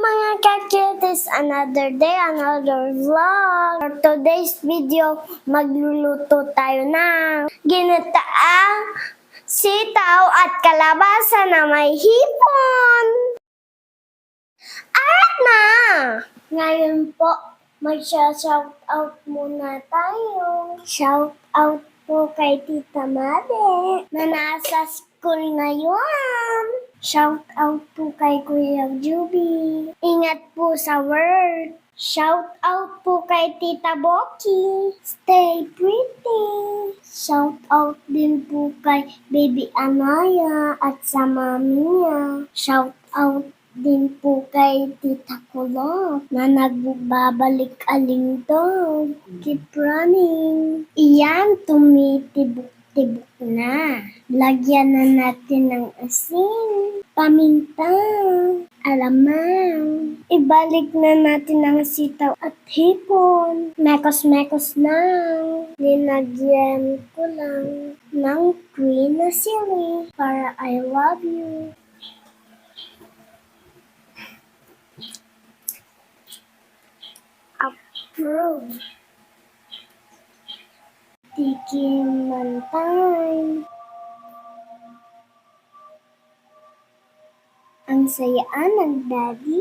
mga ka-cuties! Another day, another vlog. For today's video, magluluto tayo ng ginataang sitaw at kalabasa na may hipon. Arat na! Ngayon po, mag-shoutout muna tayo. Shoutout po kay Tita Made na nasa school ngayon. Shoutout po kay Kuya Juby. Ingat po sa work. Shoutout po kay Tita Boki. Stay pretty. Shoutout din po kay Baby Anaya at sa mami niya. Shoutout din po kay Tita Kulot na nagbabalik alingdog. Keep running. Iyan, tumitibok-tibok na. Lagyan na natin ng asin, paminta, alamang. Ibalik na natin ang sitaw at hipon. Mekos-mekos lang. Linagyan ko lang ng green na sili para I love you. Approve. Tikiman time. Ang sayaan ng daddy.